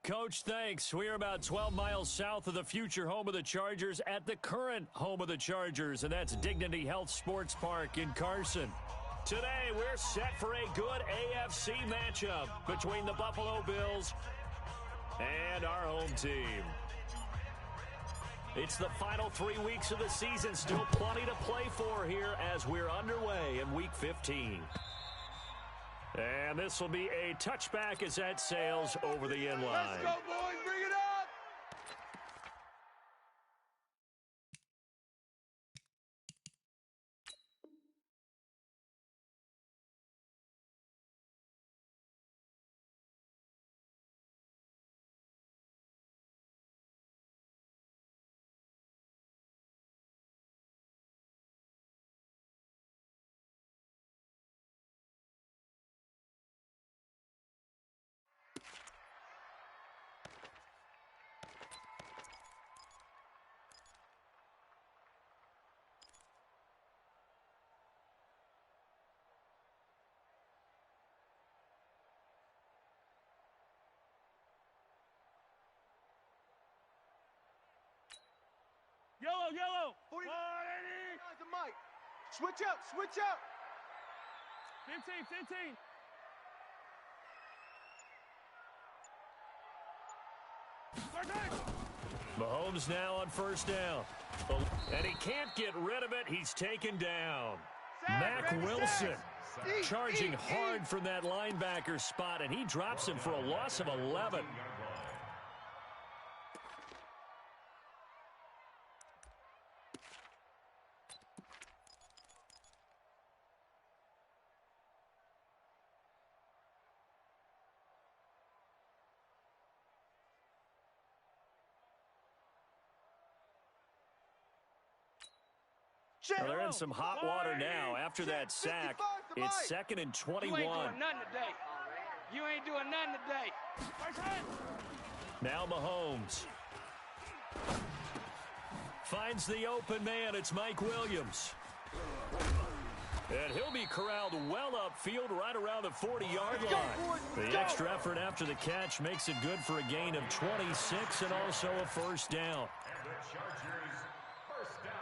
Coach. Thanks. We are about 12 miles south of the future home of the Chargers at the current home of the Chargers, and that's Dignity Health Sports Park in Carson. Today, we're set for a good AFC matchup between the Buffalo Bills and our home team. It's the final 3 weeks of the season. Still plenty to play for here as we're underway in Week 15. And this will be a touchback as that sails over the end line. Let's go, boys. Bring it up. Yellow, yellow. 40. The mic. Switch up, switch up. 15, 15. Mahomes now on first down. And he can't get rid of it. He's taken down. Mack Wilson charging hard from that linebacker spot, and he drops him for a loss of 11. Well, they're in some hot water now after that sack. It's 2nd and 21. You ain't doing nothing today. You ain't doing nothing today. Now Mahomes finds the open man. It's Mike Williams. And he'll be corralled well upfield right around the 40-yard line. The extra effort after the catch makes it good for a gain of 26 and also a first down. And the Chargers first down.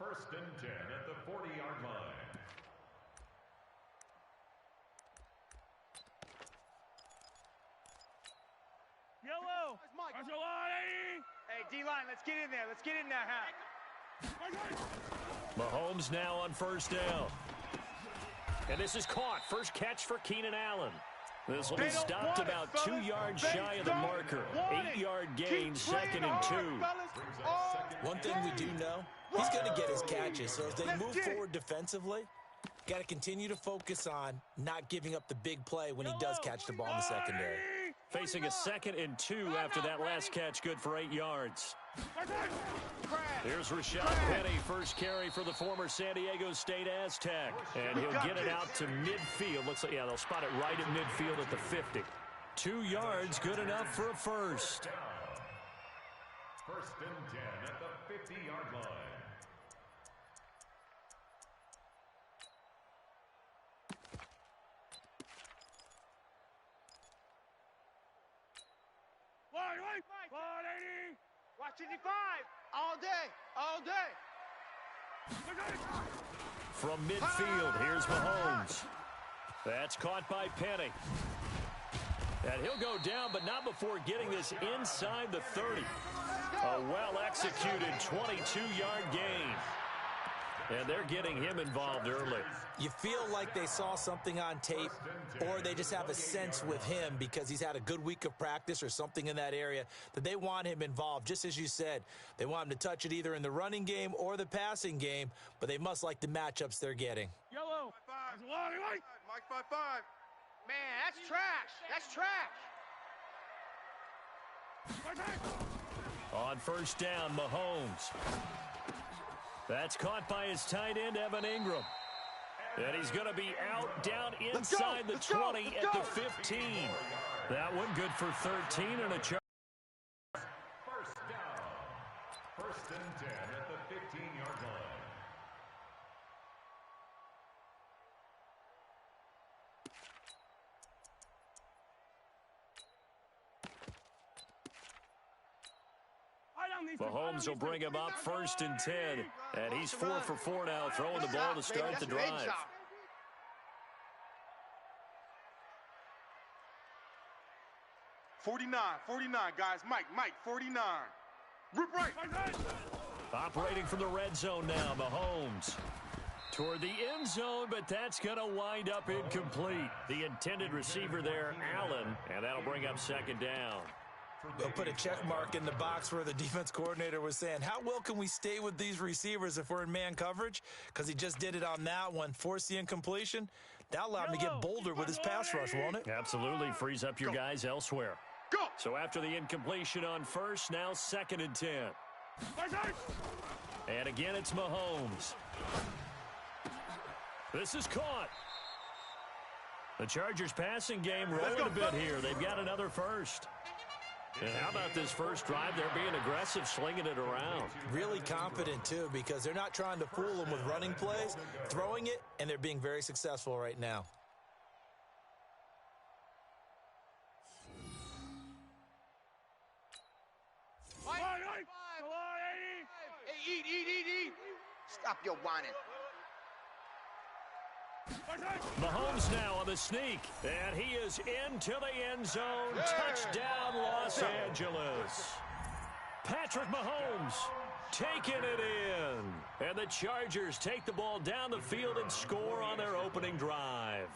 1st and 10 at the 40-yard line. Yellow. Hey, D-line, let's get in there. Let's get in there, Mahomes now on first down. And this is caught. First catch for Keenan Allen. This will be stopped about 2 yards shy of the marker. 8-yard gain, 2nd and 2. One thing we do know, he's going to get his catches. So as they move forward defensively, got to continue to focus on not giving up the big play when he does catch the ball in the secondary. Facing a 2nd and 2 after that last catch, good for 8 yards. Here's Rashad Penny, first carry for the former San Diego State Aztec. And he'll get it out to midfield. Looks like, yeah, they'll spot it right at midfield at the 50. 2 yards, good enough for a first. 1st and 10 at the 50-yard line. Watch 55. All day. All day. From midfield, here's Mahomes. That's caught by Penny. And he'll go down, but not before getting this inside the 30. A well-executed 22-yard gain. And they're getting him involved early. You feel like they saw something on tape, or they just have a sense with him because he's had a good week of practice or something in that area that they want him involved. Just as you said, they want him to touch it either in the running game or the passing game, but they must like the matchups they're getting. Yellow. Mike 5-5. Man, that's trash. That's trash. On first down, Mahomes. That's caught by his tight end, Evan Ingram. And he's going to be out down inside the 20 at the 15. That one good for 13 and a charge. First down. 1st and 10 at the 15-yard line. Mahomes will bring him up 1st and 10. And he's 4 for 4 now, throwing the ball to start the drive. 49, guys. Mike, 49. Rip right. Operating from the red zone now, Mahomes. Toward the end zone, but that's going to wind up incomplete. The intended receiver there, Allen, and that'll bring up 2nd down. They'll put a check mark in the box where the defense coordinator was saying, how well can we stay with these receivers if we're in man coverage? Because he just did it on that one. Force the incompletion. That'll allow him to get bolder with his pass rush, won't it? Absolutely. Frees up your guys elsewhere. Go. So after the incompletion on 1st, now 2nd and 10. And again, it's Mahomes. This is caught. The Chargers passing game rolling a bit here. They've got another 1st. And how about this first drive? They're being aggressive, slinging it around. Really confident, too, because they're not trying to fool them with running plays, throwing it, and they're being very successful right now. Eat. Stop your whining. Mahomes now on the sneak, and he is into the end zone. Touchdown, Los Angeles. Patrick Mahomes taking it in. And the Chargers take the ball down the field and score on their opening drive.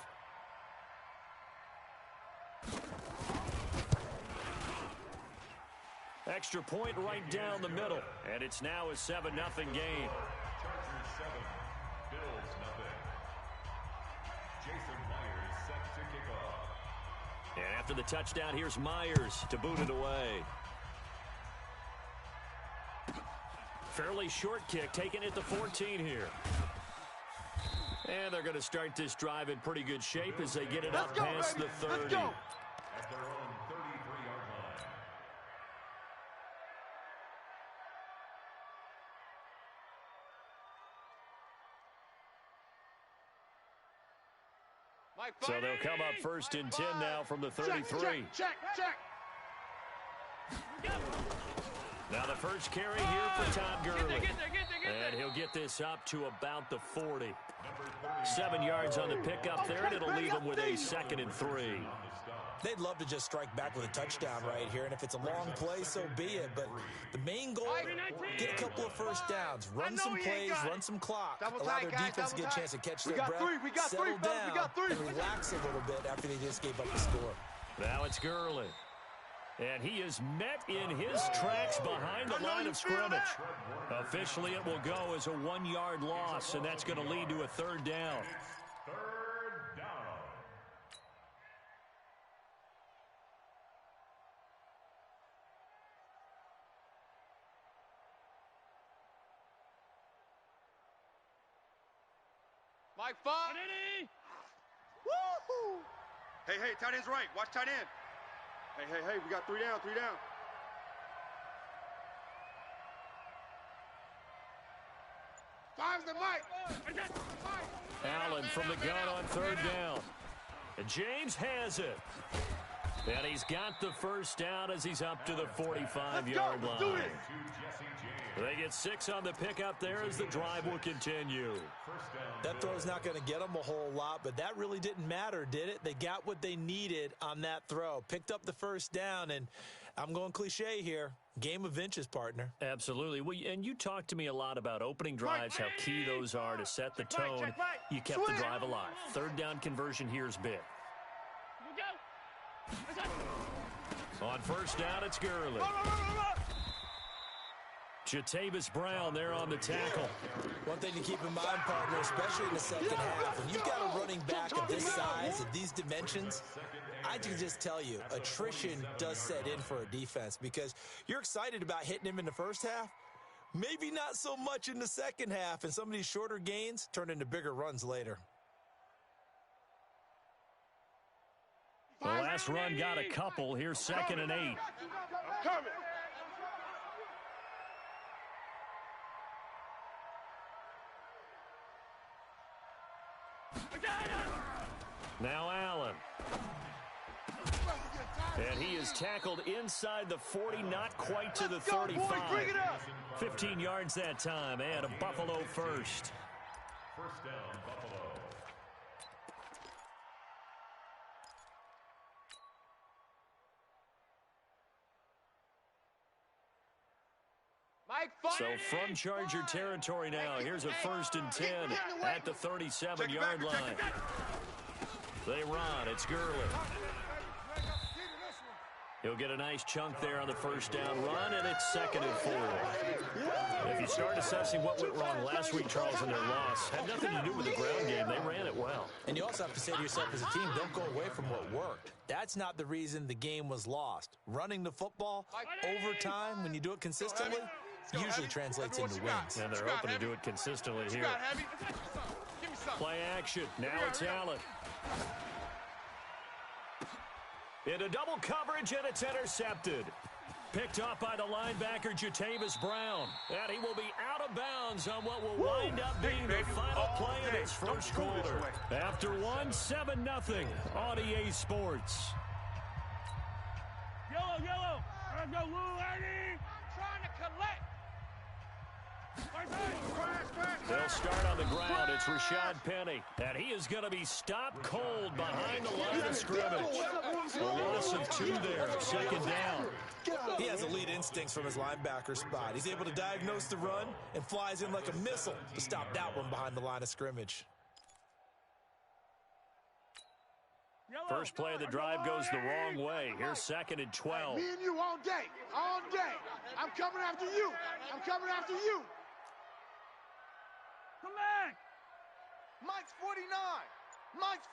Extra point right down the middle, and it's now a 7-0 game. Chargers 7, Bills 0. Jason Myers set to kick off. And after the touchdown, here's Myers to boot it away. Fairly short kick, taking it to 14 here. And they're going to start this drive in pretty good shape as they get it up past the 30. At their own 33-yard line. So they'll come up 1st and 10 now from the 33. Check. Now the first carry here for Todd Gurley. And he'll get this up to about the 40. 7 yards on the pickup there, and it'll leave him with a 2nd and 3. They'd love to just strike back with a touchdown right here, and if it's a long play, so be it. But the main goal, get a couple of first downs, run some plays, run some clock, allow their defense to get a chance to catch their breath, settle down, and relax a little bit after they just gave up the score. Now it's Gurley. And he is met in his tracks behind the line of scrimmage. Officially, it will go as a 1-yard loss, and that's going to lead to a 3rd down. Third down. Mike Funk. Woo-hoo. Hey, tight end's right. Watch tight end. Hey, we got 3 down. Five's the Mike. Allen from the gun on 3rd down. And James has it. And he's got the first down as he's up to the 45-yard line. They get 6 on the pickup there as the drive will continue. That throw's not going to get them a whole lot, but that really didn't matter, did it? They got what they needed on that throw. Picked up the first down, and I'm going cliche here. Game of inches, partner. Absolutely. Well, and you talked to me a lot about opening drives, how key those are to set the tone. You kept the drive alive. 3rd down conversion here is big. On 1st down, it's Gurley. Jatavis Brown there on the tackle. One thing to keep in mind, partner, especially in the second half, when you've got a running back of this size, of these dimensions, I can just tell you, attrition does set in for a defense because you're excited about hitting him in the first half, maybe not so much in the second half, and some of these shorter gains turn into bigger runs later. The last run got a couple. Here's 2nd and 8. Now Allen. And he is tackled inside the 40, not quite to the 35. 15 yards that time, and a Buffalo first. First down, Buffalo. So from Charger territory now, here's a 1st and 10 at the 37-yard line. They run. It's Gurley. He'll get a nice chunk there on the first down run, and it's 2nd and 4. If you start assessing what went wrong last week, Charles, in their loss, had nothing to do with the ground game. They ran it well. And you also have to say to yourself as a team, don't go away from what worked. That's not the reason the game was lost. Running the football over time, when you do it consistently, usually translates into wins. And they're hoping to do it consistently here. Play action. Now it's Allen. Into double coverage, and it's intercepted. Picked off by the linebacker, Jatavis Brown. And he will be out of bounds on what will wind up being the final play of this first quarter. After 7-0 on EA Sports. Yellow. Let's go, Lou, Eddie. Trying to collect. They'll start on the ground. It's Rashad Penny. And he is going to be stopped cold behind the line of scrimmage. A loss of 2 there. 2nd down. He has elite instincts from his linebacker spot. He's able to diagnose the run and flies in like a missile to stop that one behind the line of scrimmage. First play of the drive goes the wrong way. Here's 2nd and 12. Me and you all day. All day. I'm coming after you. I'm coming after you. Come back. Mike's 49. Mike's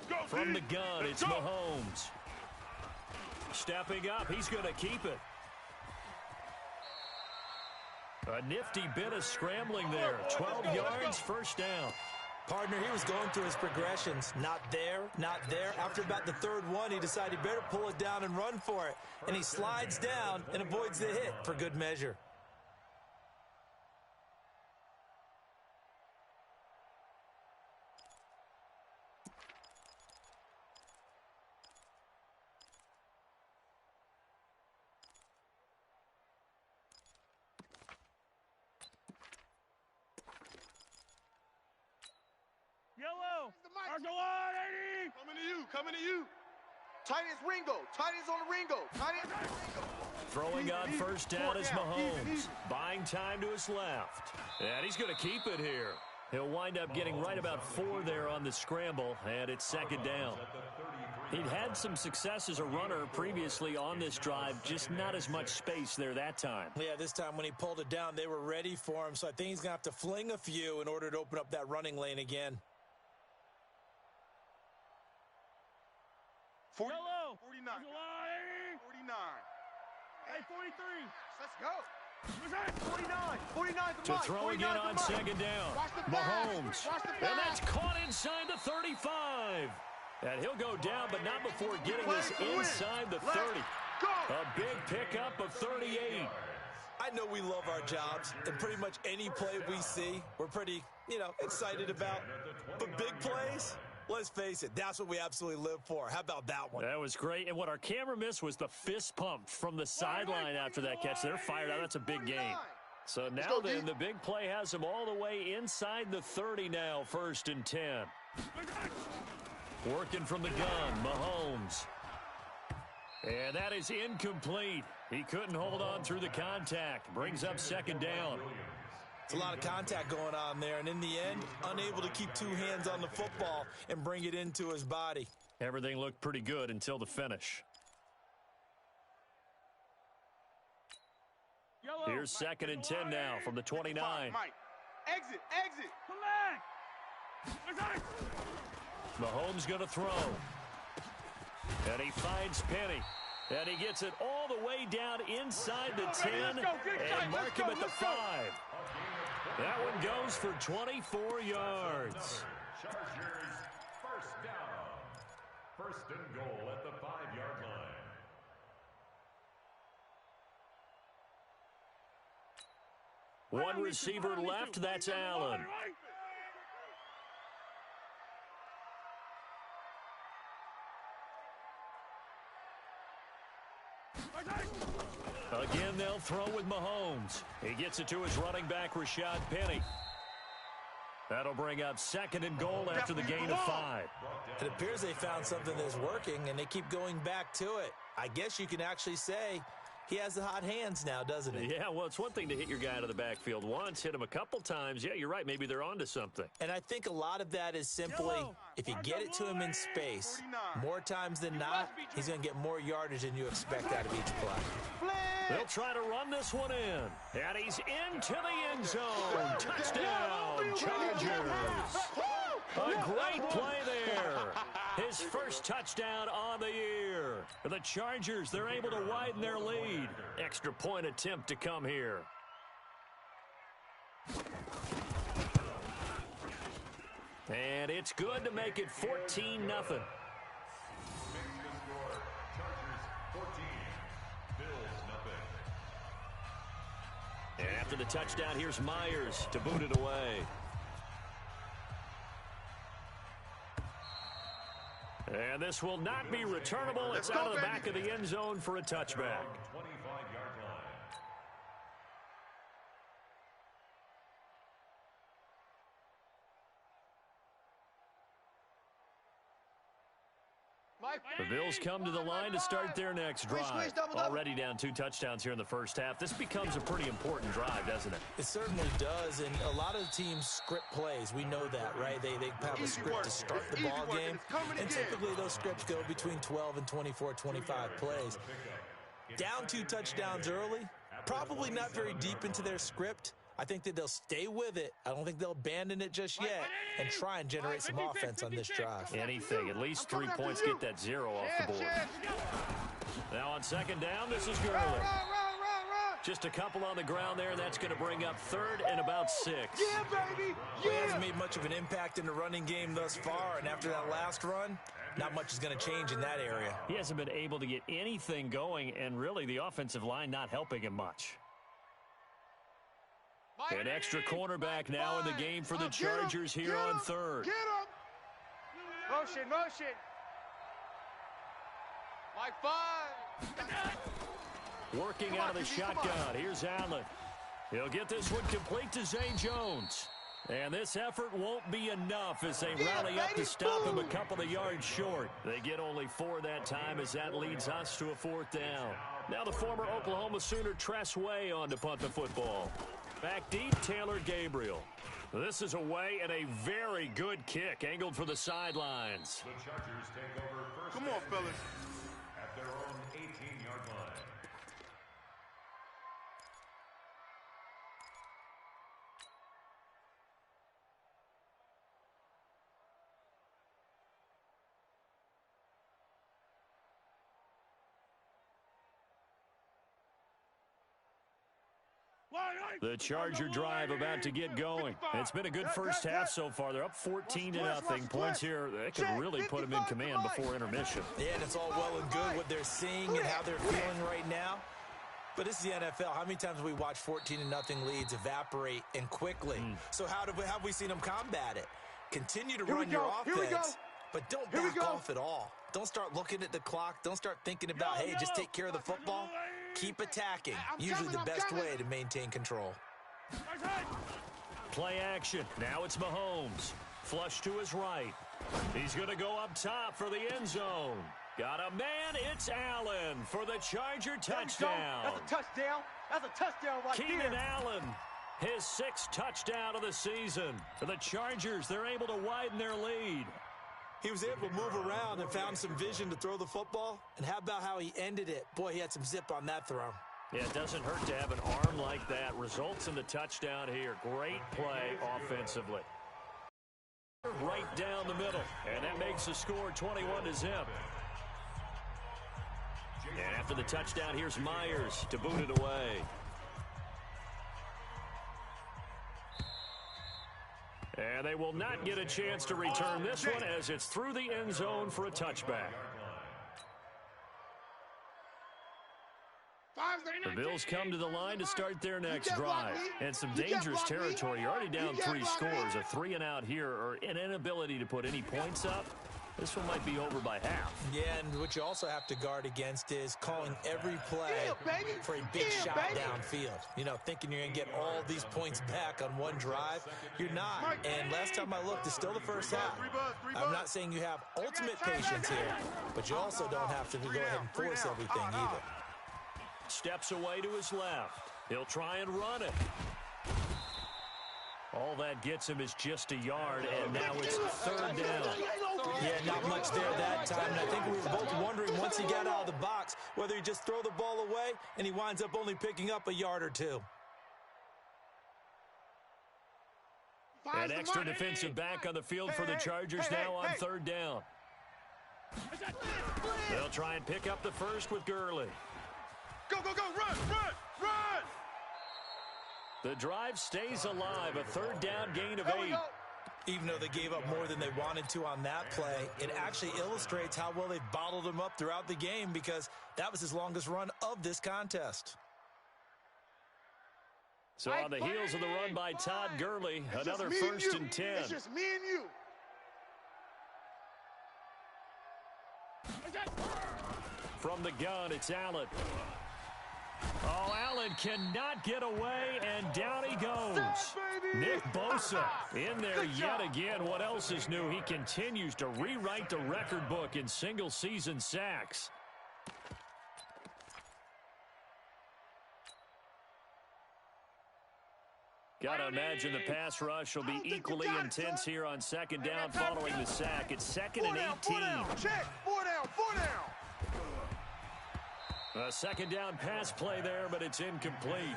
49. From the gun, it's Mahomes. Stepping up, he's going to keep it. A nifty bit of scrambling there. 12 yards, 1st down. Partner, he was going through his progressions. Not there, not there. After about the 3rd one, he decided he better pull it down and run for it. And he slides down and avoids the hit for good measure. Yellow. Coming to you. Tight ends Ringo. Tight ends on the Ringo. Tight ends Ringo. Throwing on 1st down is Mahomes. Buying time to his left. And he's going to keep it here. He'll wind up getting right about 4 there on the scramble, and it's 2nd down. He'd had some success as a runner previously on this drive, just not as much space there that time. Yeah, this time when he pulled it down, they were ready for him, so I think he's going to have to fling a few in order to open up that running lane again. Yellow. 49. 49. Hey, 43. Let's go. 49. 49 to throw again on 2nd down. Mahomes. And that's caught inside the 35. And he'll go down, but not before getting this inside the 30. A big pickup of 38. I know we love our jobs, and pretty much any play we see, we're pretty, excited about. But big plays, let's face it, that's what we absolutely live for. How about that one? That was great. And what our camera missed was the fist pump from the sideline after that catch. They're fired out. That's a big gain. So now then, the big play has them all the way inside the 30 now, 1st and 10. Working from the gun, Mahomes. And that is incomplete. He couldn't hold on through the contact. Brings up 2nd down. It's a lot of contact going on there, and in the end, unable to keep 2 hands on the football and bring it into his body. Everything looked pretty good until the finish. Yellow. Here's 2nd and 10 now from the 29. Mike. Exit. Come back. Mahomes going to throw. And he finds Penny. And he gets it all the way down inside the 10 and mark him at the 5. That one goes for 24 yards. Chargers, 1st down. 1st and goal at the 5-yard line. One receiver left, that's Allen. Again, they'll throw with Mahomes. He gets it to his running back, Rashad Penny. That'll bring up 2nd and goal after the gain of 5. It appears they found something that's working, and they keep going back to it. I guess you can actually say he has the hot hands now, doesn't he? Yeah, well, it's one thing to hit your guy out of the backfield once, hit him a couple times. Yeah, you're right. Maybe they're onto something. And I think a lot of that is simply if you get it to him in space, more times than not, he's going to get more yardage than you expect out of each play. They'll try to run this one in. And he's into the end zone. Touchdown, Chargers. A great play there. His first touchdown on the year. The Chargers, they're able to widen their lead. Extra point attempt to come here. And it's good to make it 14-0. And after the touchdown, here's Myers to boot it away. And this will not be returnable. It's out of the back of the end zone for a touchback. 25-yard line. The Bills come to the line to start their next drive. Already down 2 touchdowns here in the first half. This becomes a pretty important drive, doesn't it? It certainly does, and a lot of teams script plays. We know that, right? They have a script to start the ball game, and typically those scripts go between 12 and 24, 25 plays. Down 2 touchdowns early, probably not very deep into their script. I think that they'll stay with it. I don't think they'll abandon it just yet and try and generate some offense on this drive. Anything. At least 3 points, get that 0 off the board. Now on 2nd down, this is Gurley. Just a couple on the ground there, and that's going to bring up 3rd and about 6. Yeah, baby. He hasn't made much of an impact in the running game thus far, and after that last run, not much is going to change in that area. He hasn't been able to get anything going, and really the offensive line not helping him much. An extra cornerback now in the game for the Chargers here on 3rd. Get him. Motion, motion. Mike 5. Working out of the shotgun. Here's Allen. He'll get this one complete to Zay Jones. And this effort won't be enough as they rally up to stop him a couple of yards short. They get only 4 that time as that leads us to a 4th down. Now the former Oklahoma Sooner Tress Way on to punt the football. Back deep, Taylor Gabriel. This is away and a very good kick angled for the sidelines. The Chargers take over first. Come on, fellas. At their own 18-yard line. The Charger drive about to get going. It's been a good first half so far. They're up 14-0. Points here that could really put them in command before intermission. Yeah, and it's all well and good what they're seeing and how they're feeling right now. But this is the NFL. How many times have we watched 14-0 leads evaporate and quickly? So how have we seen them combat it? Continue to run your offense, but don't back off at all. Don't start looking at the clock. Don't start thinking about, hey, just take care of the football. Keep attacking. Usually the best way to maintain control. Play action. Now it's Mahomes. Flush to his right. He's going to go up top for the end zone. Got a man. It's Allen for the Charger touchdown. That's a touchdown. That's a touchdown right there. Keenan Allen, his 6th touchdown of the season. For the Chargers, they're able to widen their lead. He was able to move around and found some vision to throw the football. And how about how he ended it? Boy, he had some zip on that throw. Yeah, it doesn't hurt to have an arm like that. Results in the touchdown here. Great play offensively. Right down the middle. And that makes the score 21-0. And after the touchdown, here's Myers to boot it away. And they will not get a chance to return this one as it's through the end zone for a touchback. The Bills come to the line to start their next drive. And some dangerous territory. You're already down 3 scores. A 3-and-out here or an inability to put any points up. This one might be over by half. Yeah, and what you also have to guard against is calling every play for a big shot downfield. You know, thinking you're going to get all these points back on one drive. You're not. And last time I looked, it's still the first half. I'm not saying you have ultimate patience here, but you also don't have to go ahead and force everything either. Steps away to his left. He'll try and run it. All that gets him is just a yard, and now it's third down. Yeah, not much there that time, and I think we were both wondering once he got out of the box whether he just throw the ball away and he winds up only picking up a yard or two. An extra defensive back on the field for the Chargers now on third down. They'll try and pick up the first with Gurley. Go, go, go, run, run, run! The drive stays alive, a third down gain of 8. Even though they gave up more than they wanted to on that play, it actually illustrates how well they've bottled him up throughout the game because that was his longest run of this contest. So on the heels of the run by Todd Gurley, another 1st and 10. It's just me and you. From the gun, it's Allen. Oh, Allen cannot get away, and down he goes. Nick Bosa in there yet again. What else is new? He continues to rewrite the record book in single-season sacks. Got to imagine the pass rush will be equally intense here on second down following the sack. It's 2nd and 18. Check. 4 down, 4 down. A second down pass play there, but it's incomplete.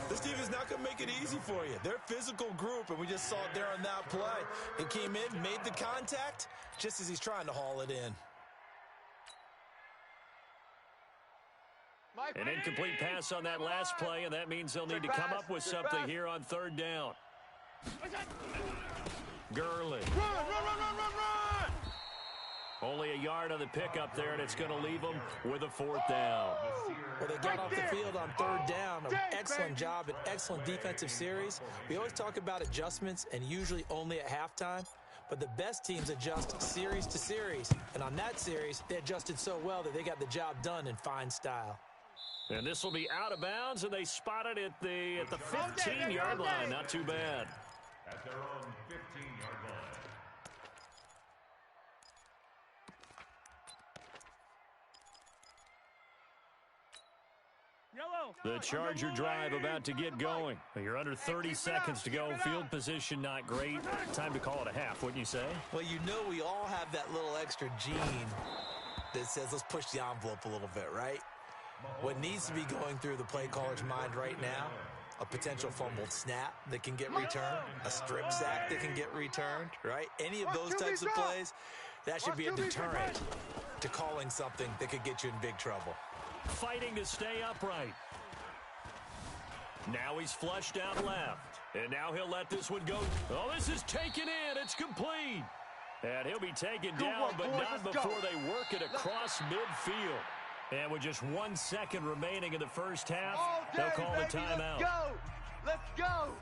This team is not going to make it easy for you. They're a physical group, and we just saw it there on that play. He came in, made the contact, just as he's trying to haul it in. An incomplete pass on that last play, and that means they'll need to come up with something here on third down. Gurley. Run, run, run, run, run, run! Only a yard on the pickup there, and it's going to leave them with a 4th down. Well, they got off the field on third down. An excellent job, an excellent defensive series. We always talk about adjustments, and usually only at halftime. But the best teams adjust series to series. And on that series, they adjusted so well that they got the job done in fine style. And this will be out of bounds, and they spot it at the 15-yard line. Not too bad. At their own 15-yard line. The Charger drive about to get going. You're under 30 seconds to go. Field position not great. Time to call it a half, wouldn't you say? Well, you know we all have that little extra gene that says let's push the envelope a little bit, right? What needs to be going through the play caller's mind right now, a potential fumbled snap that can get returned, a strip sack that can get returned, right? Any of those types of plays, that should be a deterrent to calling something that could get you in big trouble. Fighting to stay upright. Now he's flushed out left. And now he'll let this one go. Oh, this is taken in. It's complete. And he'll be taken down, but not before they work it across midfield. And with just 1 second remaining in the first half, they'll call the timeout. Let's go. Let's go.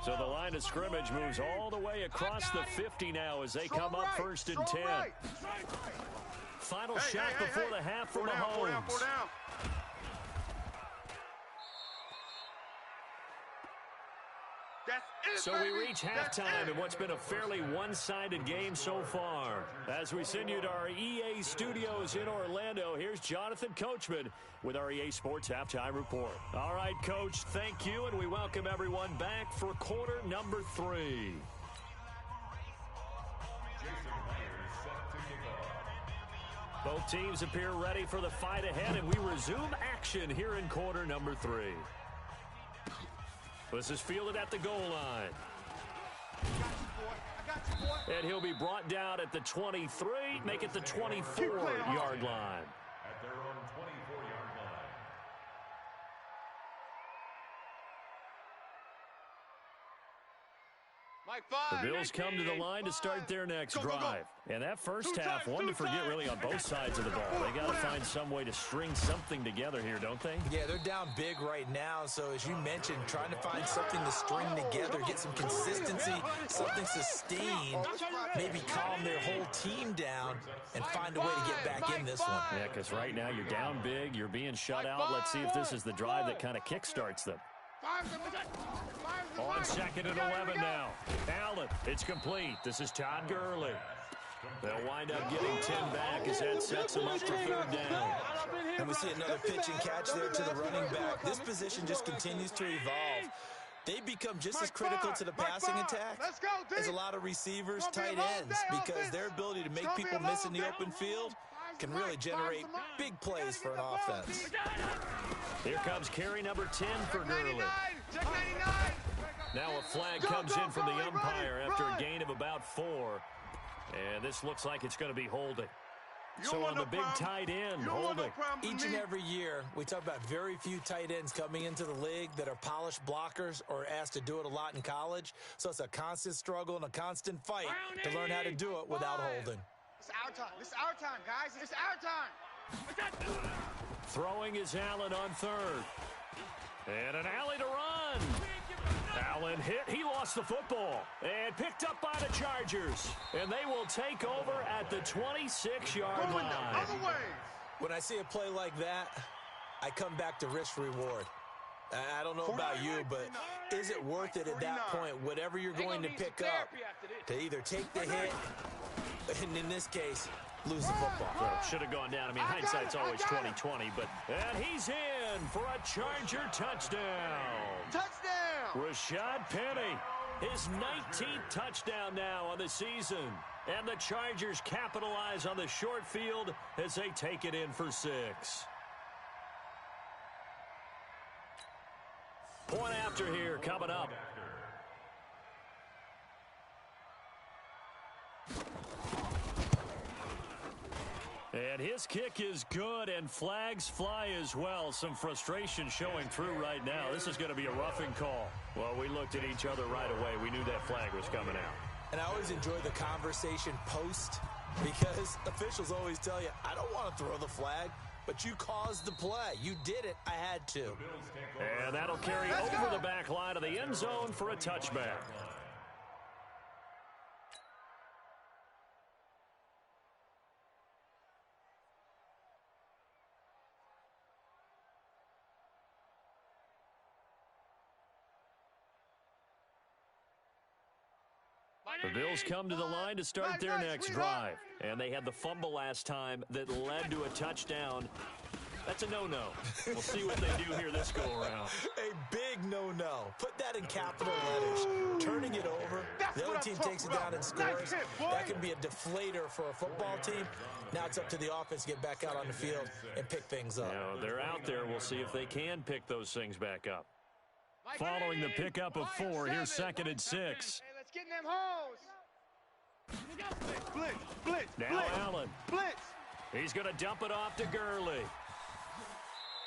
So the line of scrimmage moves all the way across the 50 now as they come up 1st and 10. Final shot before the half for Mahomes. 4 down, 4 down. So we reach halftime in what's been a fairly one-sided game so far. As we send you to our EA studios in Orlando, here's Jonathan Coachman with our EA Sports Halftime Report. All right, Coach, thank you, and we welcome everyone back for quarter number 3. Both teams appear ready for the fight ahead, and we resume action here in quarter number 3. This is fielded at the goal line. And he'll be brought down at the 23, make it the 24-yard line. At their own 24-yard line. The Bills come to the line to start their next drive. And that first half, one to forget really on both sides of the ball. They got to find some way to string something together here, don't they? Yeah, they're down big right now. So as you mentioned, trying to find something to string together, get some consistency, something sustained, maybe calm their whole team down and find a way to get back in this one. Yeah, because right now you're down big, you're being shut out. Let's see if this is the drive that kind of kickstarts them. On 2nd and 11 now. Allen, it's complete. This is Todd Gurley. They'll wind up getting 10 back as that sets them up for 3rd down. And we see another pitch and catch there to the running back. This position just continues to evolve. They become just as critical to the passing attack as a lot of receivers, tight ends, because their ability to make people miss in the open field can really generate big plays for an offense. Here comes carry number 10 for Gurley. Now a flag comes in from the umpire after a gain of about 4. And this looks like it's going to be holding. So on the big tight end, holding. Each and every year, we talk about very few tight ends coming into the league that are polished blockers or asked to do it a lot in college. So it's a constant struggle and a constant fight to learn how to do it without holding. It's our time. This is our time, guys. It's our time. Throwing is Allen on 3rd. And an alley to run. Allen hit. He lost the football. And picked up by the Chargers. And they will take over at the 26-yard line. When I see a play like that, I come back to risk-reward. I don't know about you, but is it worth it at that point, whatever you're going to pick up, to either take the hit, and in this case, lose the football? Well, should have gone down. I mean, hindsight's always 20/20, but and he's in for a Charger touchdown. Touchdown! Rashad Penny, his 19th touchdown now on the season. And the Chargers capitalize on the short field as they take it in for 6. Point after here coming up. And his kick is good, and flags fly as well. Some frustration showing through right now. This is going to be a roughing call. Well, we looked at each other right away. We knew that flag was coming out. And I always enjoy the conversation post, because officials always tell you, I don't want to throw the flag, but you caused the play. You did it. I had to. And that'll carry over the back line of the end zone for a touchback. The Bills come to the line to start their next drive. And they had the fumble last time that led to a touchdown. That's a no-no. We'll see what they do here this go-around. A big no-no. Put that in capital letters. Turning it over, the other team takes it down and scores. That can be a deflator for a football team. Now it's up to the offense to get back out on the field and pick things up. You know, they're out there. We'll see if they can pick those things back up. Following the pickup of 4, here's 2nd and 6. Hey, let's get in them holes. Blitz. Now Allen. Blitz. He's going to dump it off to Gurley.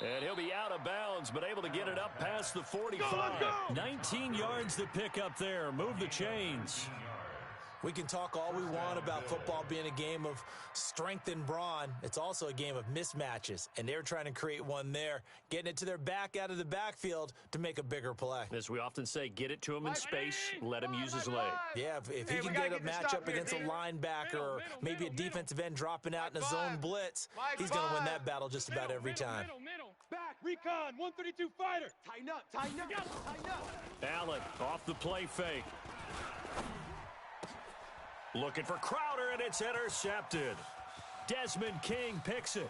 And he'll be out of bounds, but able to get it up past the 45. 19 yards to pick up there. Move the chains. We can talk all we want about football being a game of strength and brawn. It's also a game of mismatches, and they're trying to create one there, getting it to their back out of the backfield to make a bigger play. As we often say, get it to him in space, let him use his leg. Yeah, if he can get a matchup against a linebacker or maybe a defensive end dropping out in a zone blitz, he's going to win that battle just about every time. Back, recon, 132 fighter. Tighten up. Allen off the play fake. Looking for Crowder, and it's intercepted. Desmond King picks it.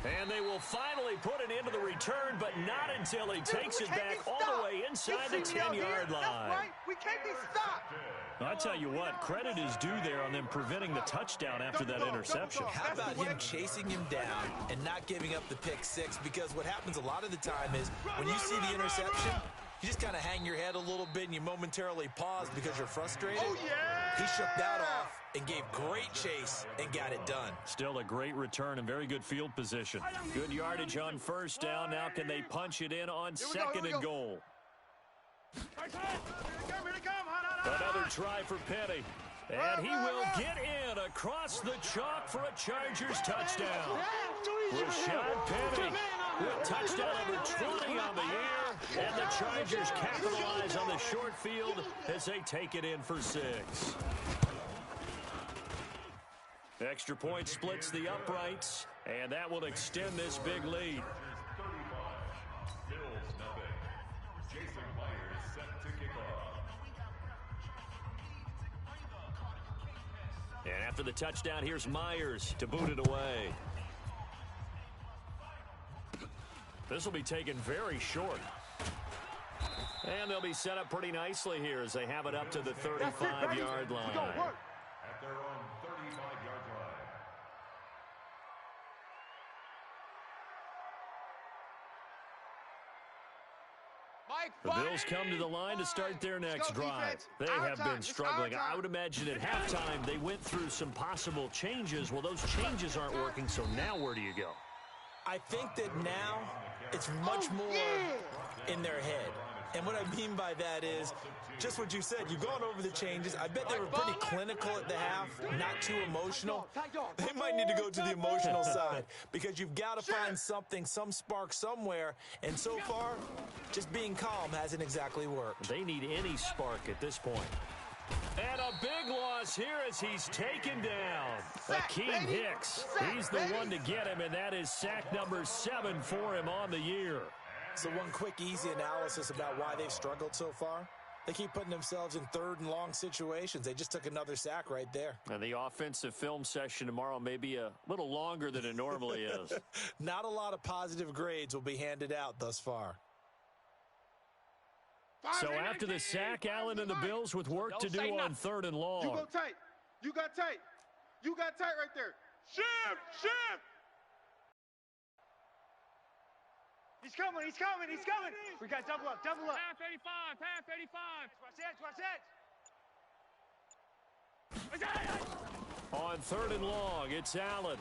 And they will finally put it into the return, but not until he takes it back all the way inside the 10-yard line. That's right. We can't be stopped. I tell you what, credit is due there on them preventing the touchdown after that interception. How about him chasing him down and not giving up the pick 6? Because what happens a lot of the time is when you see the interception, you just kind of hang your head a little bit and you momentarily pause because you're frustrated. Oh, yeah! He shook that off and gave great chase and got it done. Still a great return and very good field position. Good yardage on first down. Now can they punch it in on 2nd and goal? Another try for Penny. And he will get in across the chalk for a Chargers touchdown. Rashad Penny with touchdown number 20 on the year. And the Chargers capitalize on the short field as they take it in for 6. Extra point splits the uprights, and that will extend this big lead. And after the touchdown, here's Myers to boot it away. This will be taken very short. And they'll be set up pretty nicely here as they have it up to the 35-yard line. At their own 35-yard line. The Bills come to the line to start their next drive. They have been struggling. I would imagine at halftime they went through some possible changes. Well, those changes aren't working, so now where do you go? I think that now it's much more in their head. And what I mean by that is just what you said. You've gone over the changes. I bet they were pretty clinical at the half, not too emotional. They might need to go to the emotional side because you've got to find something, some spark somewhere. And so far, just being calm hasn't exactly worked. They need any spark at this point. And a big loss here as he's taken down. Akeem Hicks. He's the one to get him, and that is sack number 7 for him on the year. So one quick, easy analysis about why they've struggled so far. They keep putting themselves in third and long situations. They just took another sack right there. And the offensive film session tomorrow may be a little longer than it normally is. Not a lot of positive grades will be handed out thus far. So after the sack, Allen and the Bills with work to do on 3rd and long. You go tight. You got tight. You got tight right there. Shift. He's coming. We got double up. Pass 35. Watch it. On 3rd and long, it's Allen.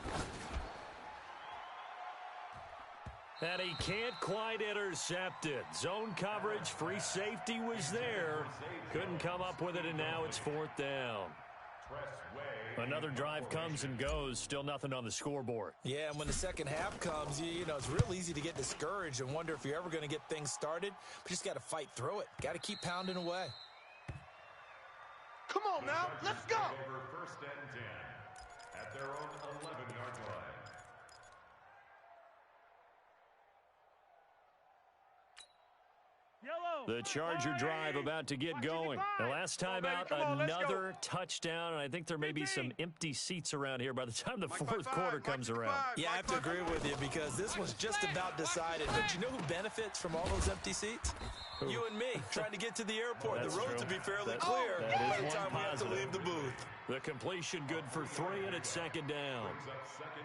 And he can't quite intercept it. Zone coverage, free safety was there. Couldn't come up with it, and now it's 4th down. Another drive comes and goes. Still nothing on the scoreboard. Yeah, and when the second half comes, you know, it's real easy to get discouraged and wonder if you're ever going to get things started. But you just got to fight through it. Got to keep pounding away. Come on now, let's go. Over 1st and 10 at their own 11-yard line. The Charger drive about to get going. The last time out, another touchdown, and I think there may be some empty seats around here by the time the 4th quarter comes around. Yeah, I have to agree with you because this was just about decided. But you know who benefits from all those empty seats? You and me, trying to get to the airport. That's the roads true. will be fairly That clear by is the time we have to positive. leave the booth. The completion good for 3, and it's 2nd down.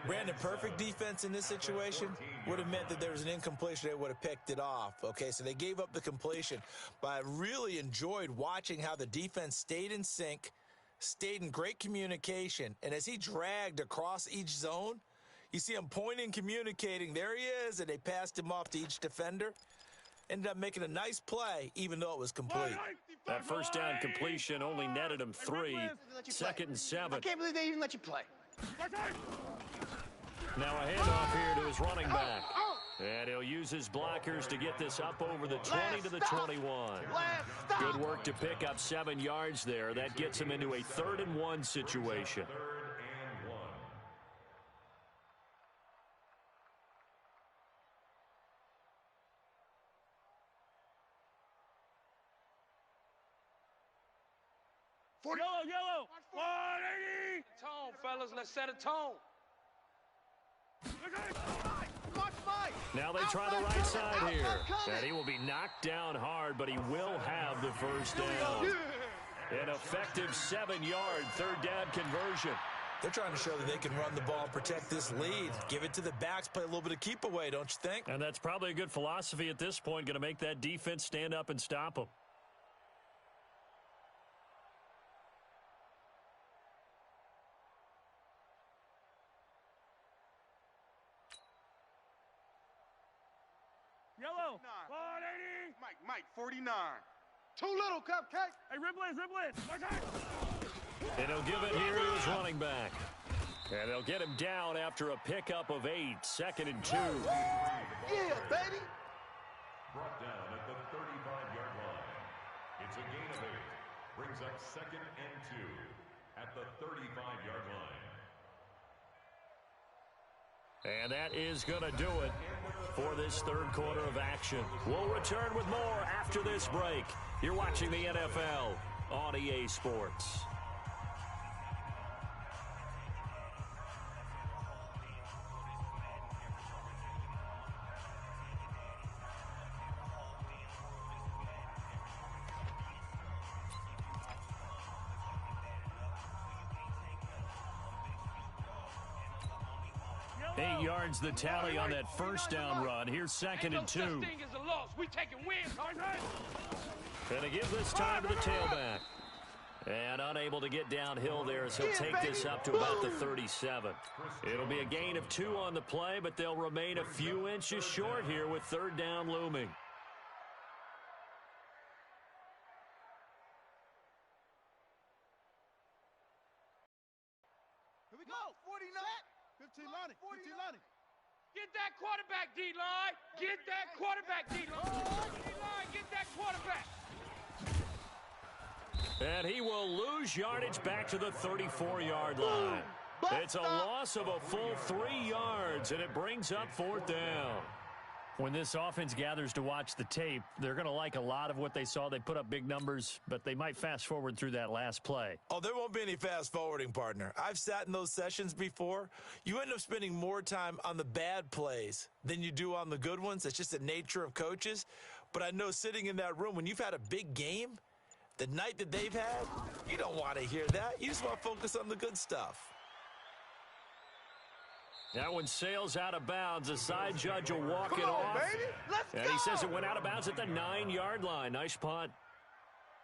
Brandon, perfect defense in this situation would have meant that there was an incompletion. They would have picked it off. Okay, so they gave up the completion. But I really enjoyed watching how the defense stayed in sync, stayed in great communication. And as he dragged across each zone, you see him pointing, communicating. There he is, and they passed him off to each defender. Ended up making a nice play, even though it was complete. That 1st down completion only netted him 3. 2nd and 7. I can't believe they even let you play. Now a handoff here to his running back. And he'll use his blockers to get this up over the 20 to the 21. Good work to pick up 7 yards there. That gets him into a 3rd and 1 situation. 3rd and 1. Yellow. 180. Tone, fellas. Let's set a tone. Now they try the right side here. And he will be knocked down hard, but he will have the 1st down. An effective 7-yard 3rd down conversion. They're trying to show that they can run the ball and protect this lead. Give it to the backs, play a little bit of keep away, don't you think? And that's probably a good philosophy at this point. Going to make that defense stand up and stop them. Yellow. 180. Mike, 49. Too little, Cupcake. Hey, Ribblins. And he'll give it here to his running back. And they'll get him down after a pickup of 8, 2nd and 2. Yeah, baby. Brought down at the 35-yard line. It's a gain of 8. Brings up 2nd and 2 at the 35-yard line. And that is going to do it for this third quarter of action. We'll return with more after this break. You're watching the NFL on EA Sports. Eight yards the tally on that first down run. Here's 2nd and 2. No such thing as a loss. We taking wins, Tarzan. Gonna give this time to the tailback. And unable to get downhill there as he'll take this up to about the 37. It'll be a gain of 2 on the play, but they'll remain a few inches short here with 3rd down looming. Here we go. 49. 15 line. 15 line. Get that quarterback, D-line. Get that quarterback, D-line. D-line, get that quarterback. And he will lose yardage back to the 34-yard line. It's a loss of a full 3 yards, and it brings up 4th down. When this offense gathers to watch the tape, they're going to like a lot of what they saw. They put up big numbers, but they might fast forward through that last play. Oh, there won't be any fast forwarding, partner. I've sat in those sessions before. You end up spending more time on the bad plays than you do on the good ones. It's just the nature of coaches. But I know sitting in that room, when you've had a big game, the night that they've had, you don't want to hear that. You just want to focus on the good stuff. That one sails out of bounds. The side judge will walk it off. Baby. Let's and go. he says it went out of bounds at the 9-yard line. Nice punt.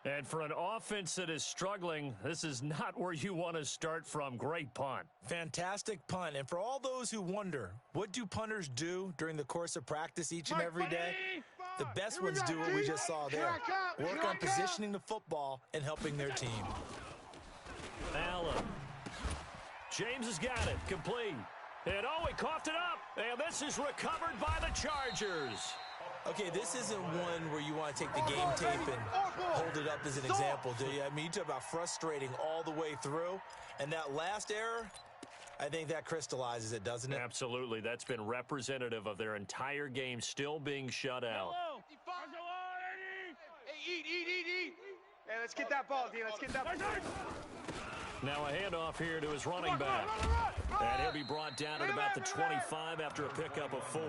And for an offense that is struggling, this is not where you want to start from. Great punt. Fantastic punt. And for all those who wonder, what do punters do during the course of practice each and every day? The best ones do what we just saw there. Work on positioning the football and helping their team. Allen. James has got it. Complete. And oh, he coughed it up. And this is recovered by the Chargers. Okay, this isn't one where you want to take the game tape and hold it up as an example, do you? I mean, you talk about frustrating all the way through. And that last error, I think that crystallizes it, doesn't it? Absolutely. That's been representative of their entire game still being shut out. Hey, eat. Hey, let's get that ball, D. Let's get that ball. Now a handoff here to his running back. And he'll be brought down at about the 25 after a pickup of 4.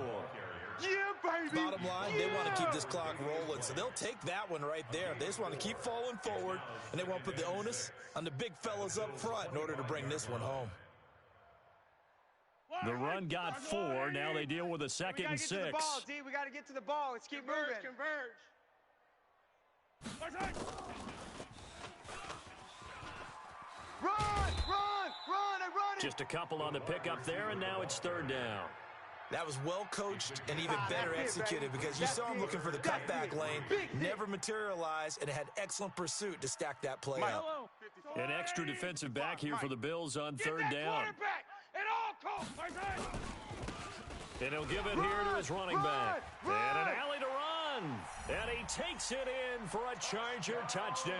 Yeah, baby. Bottom line, they want to keep this clock rolling, so they'll take that one right there. They just want to keep falling forward, and they want to put the onus on the big fellas up front in order to bring this one home. The run got 4. Now they deal with a 2nd and 6. We got to get to the ball, D. We got to get to the ball. Let's keep moving. Converge. Run. Just a couple on the pickup there, and now it's 3rd down. That was well coached and even better executed because you saw him looking for the cutback lane, never materialized, and had excellent pursuit to stack that play up. An extra defensive back here for the Bills on 3rd down. And he'll give it here to his running back. And an alley to run. And he takes it in for a Charger touchdown.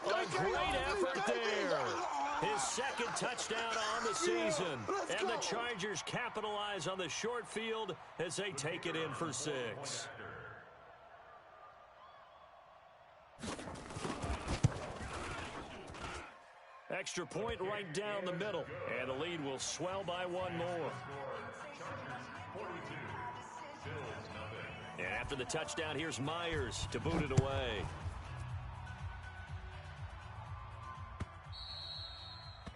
A great effort there. His 2nd touchdown on the season. And the Chargers capitalize on the short field as they take it in for 6. Extra point right down the middle. And the lead will swell by 1 more. And after the touchdown, here's Myers to boot it away.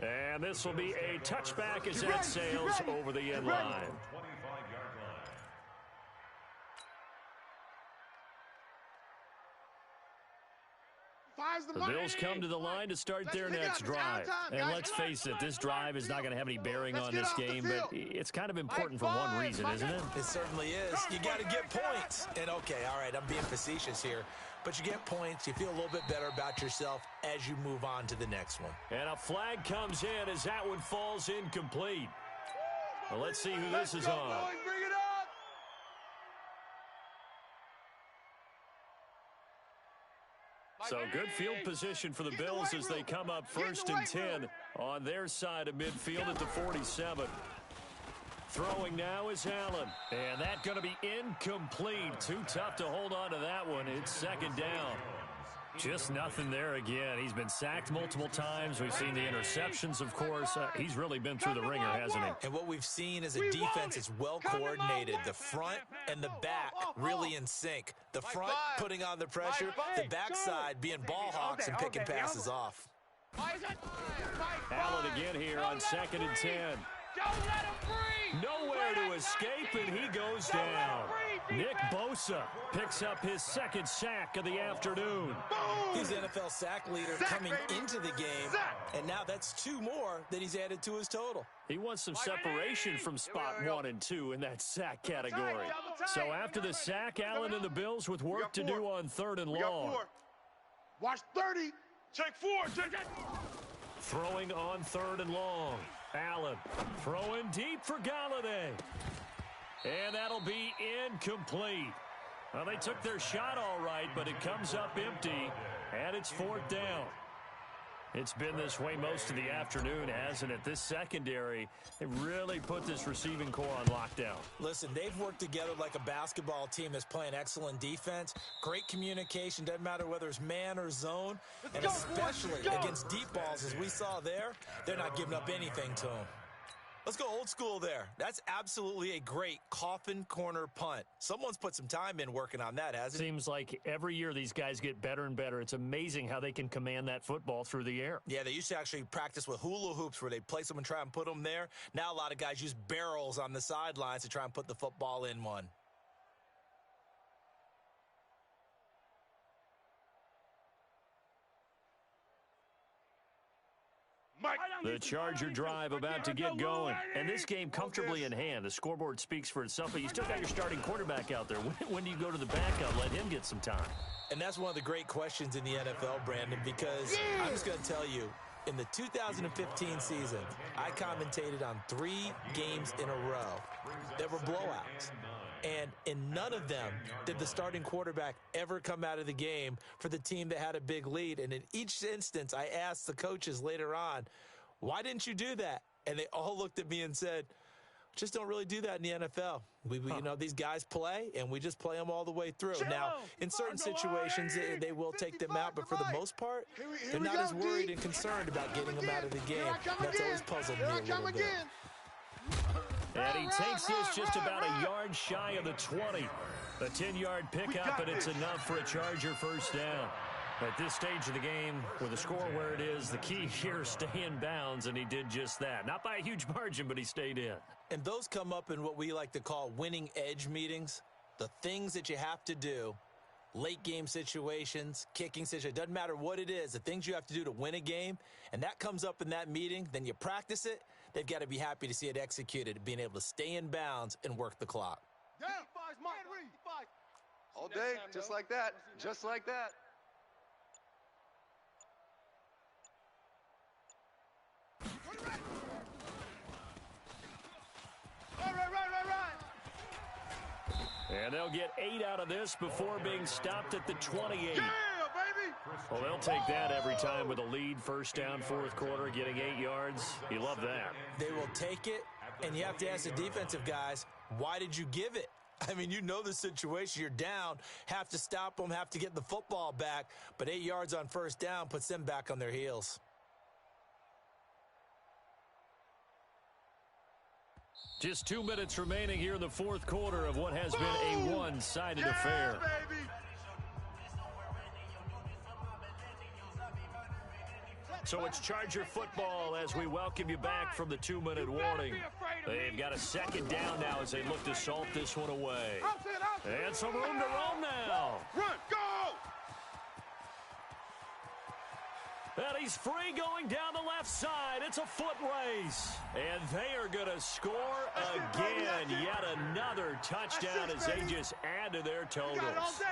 And this will be a touchback as that sails over the end line. The Bills come to the line to start their next drive. And let's face it, this drive is not going to have any bearing on this game, but it's kind of important for one reason, isn't it? It certainly is. You got to get points. And, okay, all right, I'm being facetious here. but you get points. You feel a little bit better about yourself as you move on to the next one. And a flag comes in as that one falls incomplete. Well, let's see who this is on. Bring it up. So good field position for the Bills as they come up 1st and 10 on their side of midfield at the 47. Throwing now is Allen. And that's going to be incomplete. Too tough to hold on to that one. It's 2nd down. Just nothing there again. He's been sacked multiple times. We've seen the interceptions, of course. He's really been through the ringer, hasn't he? And what we've seen is a defense is well coordinated. The front and the back really in sync. The front putting on the pressure, the backside being ball hawks and picking passes off. Allen again here on 2nd and 10. Don't let him breathe. Nowhere to escape, and he goes down. Nick Bosa picks up his 2nd sack of the afternoon. He's NFL sack leader coming into the game, and now that's 2 more that he's added to his total. He wants some separation from spot 1 and 2 in that sack category. So after the sack, Allen and the Bills with work to do on 3rd and long. Watch 30. Take 4. Take it. Throwing on 3rd and long. Allen throwing deep for Galladay. And that'll be incomplete. Well, they took their shot all right, but it comes up empty, and it's 4th down. It's been this way most of the afternoon, hasn't it? This secondary, they really put this receiving core on lockdown. Listen, they've worked together like a basketball team that's playing excellent defense. Great communication, doesn't matter whether it's man or zone. And especially against deep balls, as we saw there, they're not giving up anything to them. Let's go old school there. That's absolutely a great coffin corner punt. Someone's put some time in working on that, hasn't it? Seems like every year these guys get better and better. It's amazing how they can command that football through the air. Yeah, they used to actually practice with hula hoops where they'd place them and try and put them there. Now a lot of guys use barrels on the sidelines to try and put the football in one. The Charger drive about to get going. And this game comfortably in hand. The scoreboard speaks for itself, but you still got your starting quarterback out there. When do you go to the backup? Let him get some time. And that's one of the great questions in the NFL, Brandon, because I'm just going to tell you, in the 2015 season, I commentated on 3 games in a row that were blowouts. And in none of them did the starting quarterback ever come out of the game for the team that had a big lead. And in each instance, I asked the coaches later on, why didn't you do that? And they all looked at me and said, just don't really do that in the NFL. You know, these guys play, and we just play them all the way through. Now, in certain situations, they will take them out, but for the most part, they're not as worried and concerned about getting them out of the game. That's always puzzled me a little bit. And he takes this just about a yard shy of the 20. A 10-yard pickup, and it's enough for a Charger first down. At this stage of the game, with the score where it is, the key here is stay in bounds, and he did just that. Not by a huge margin, but he stayed in. And those come up in what we like to call winning edge meetings. The things that you have to do, late game situations, kicking situations, doesn't matter what it is, the things you have to do to win a game, and that comes up in that meeting, then you practice it. They've got to be happy to see it executed, being able to stay in bounds and work the clock. All day, just like that. Just like that. And they'll get 8 out of this before being stopped at the 28. Yeah, baby! Well, they'll take that every time with a lead, first down, 4th quarter, getting 8 yards. You love that. They will take it, and you have to ask the defensive guys, why did you give it? I mean, you know the situation. You're down, have to stop them, have to get the football back, but 8 yards on first down puts them back on their heels. Just 2 minutes remaining here in the 4th quarter of what has been a one-sided affair. Baby! So it's Charger football as we welcome you back from the 2-minute warning. They've got a 2nd down now as they look to salt this one away. And some room to roam now. Run, go! And he's free going down the left side. It's a foot race. And they are going to score again. Yet another touchdown as they just add to their totals.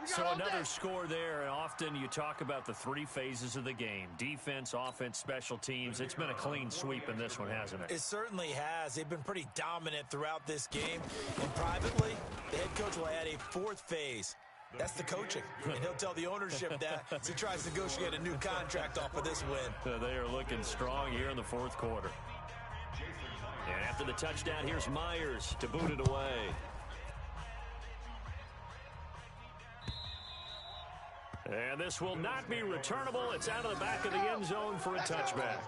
So another score there. And often you talk about the three phases of the game. Defense, offense, special teams. It's been a clean sweep in this one, hasn't it? It certainly has. They've been pretty dominant throughout this game. And privately, the head coach will add a fourth phase. That's the coaching. And he'll tell the ownership that as he tries to negotiate a new contract off of this win. They are looking strong here in the fourth quarter. And after the touchdown, here's Myers to boot it away. And this will not be returnable. It's out of the back of the end zone for a touchback.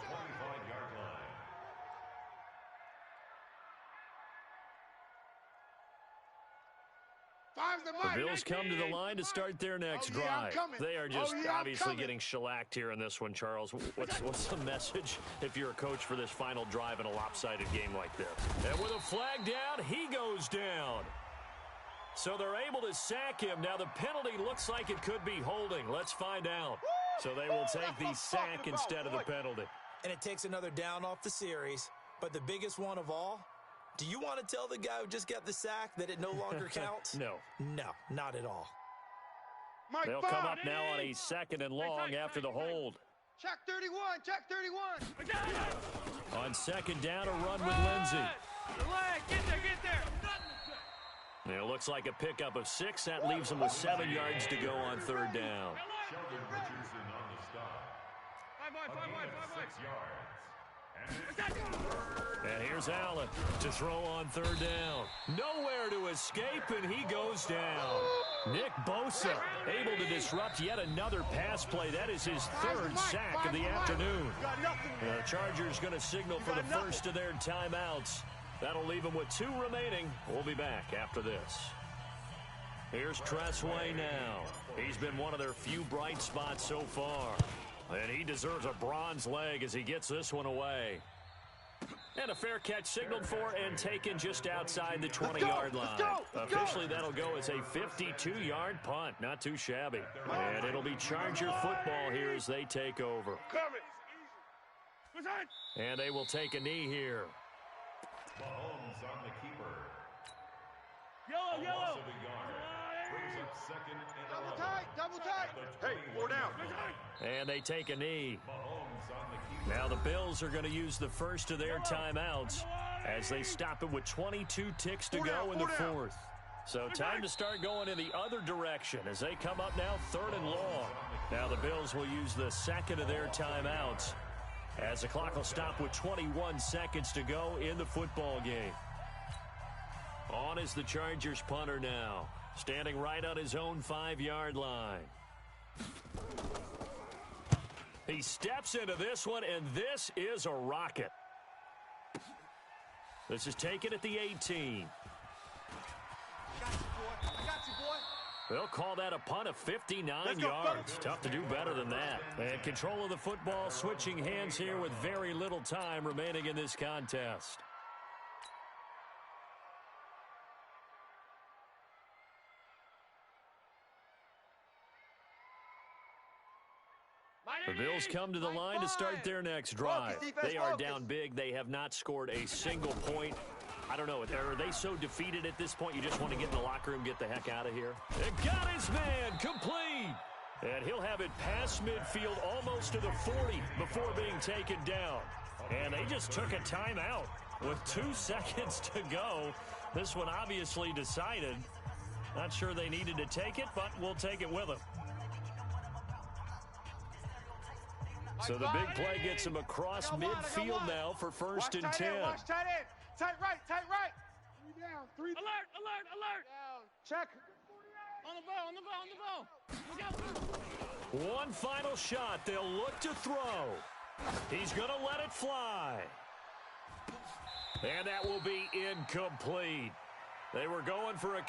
The Bills come to the line to start their next drive. They are just obviously getting shellacked here in this one, Charles. What's the message if you're a coach for this final drive in a lopsided game like this? And with a flag down, he goes down. So they're able to sack him. Now the penalty looks like it could be holding. Let's find out. So they will take the sack instead of the penalty. And it takes another down off the series. But the biggest one of all, do you want to tell the guy who just got the sack that it no longer counts? No. No, not at all. They'll come up now on a second and long after the hold. Check 31, check 31. On second down, a run with Lindsey. Get there. And it looks like a pickup of 6. That leaves them with 7 yards to go on third down. Sheldon Richardson on the stop. A gain of 6 yards. And here's Allen to throw on third down. Nowhere to escape, and he goes down. Nick Bosa able to disrupt yet another pass play. That is his third sack of the afternoon. The Chargers going to signal for the first of their timeouts. That'll leave them with 2 remaining. We'll be back after this. Here's Tressway now. He's been one of their few bright spots so far. And he deserves a bronze leg as he gets this one away. And a fair catch signaled for and taken just outside the 20-yard line. Officially, that'll go as a 52-yard punt. Not too shabby. And it'll be Charger football here as they take over. And they will take a knee here. Mahomes on the keeper. Yellow. Loss of a yard. Brings up second and 11. Double tight. Hey, 4 down. And they take a knee. Mahomes on the keeper. Now the Bills are going to use the first of their timeouts as they stop it with 22 ticks to go in the fourth. So time to start going in the other direction as they come up now third and long. Now the Bills will use the second of their timeouts as the clock will stop with 21 seconds to go in the football game. On is the Chargers punter now, standing right on his own 5-yard line. He steps into this one, and this is a rocket. This is taken at the 18. They'll call that a punt of 59 yards. Tough to do better than that. And control of the football switching hands here with very little time remaining in this contest. The Bills come to the line to start their next drive. They are down big. They have not scored a single point. I don't know. Are they so defeated at this point you just want to get in the locker room, get the heck out of here? It got his man complete. And he'll have it past midfield almost to the 40 before being taken down. And they just took a timeout with 2 seconds to go. This one obviously decided. Not sure they needed to take it, but we'll take it with them. So the big play gets him across midfield now for first and 10. Watch tight end. Tight right. 3 down. 3 down. Alert. Check. On the ball. One final shot. They'll look to throw. He's going to let it fly. And that will be incomplete. They were going for a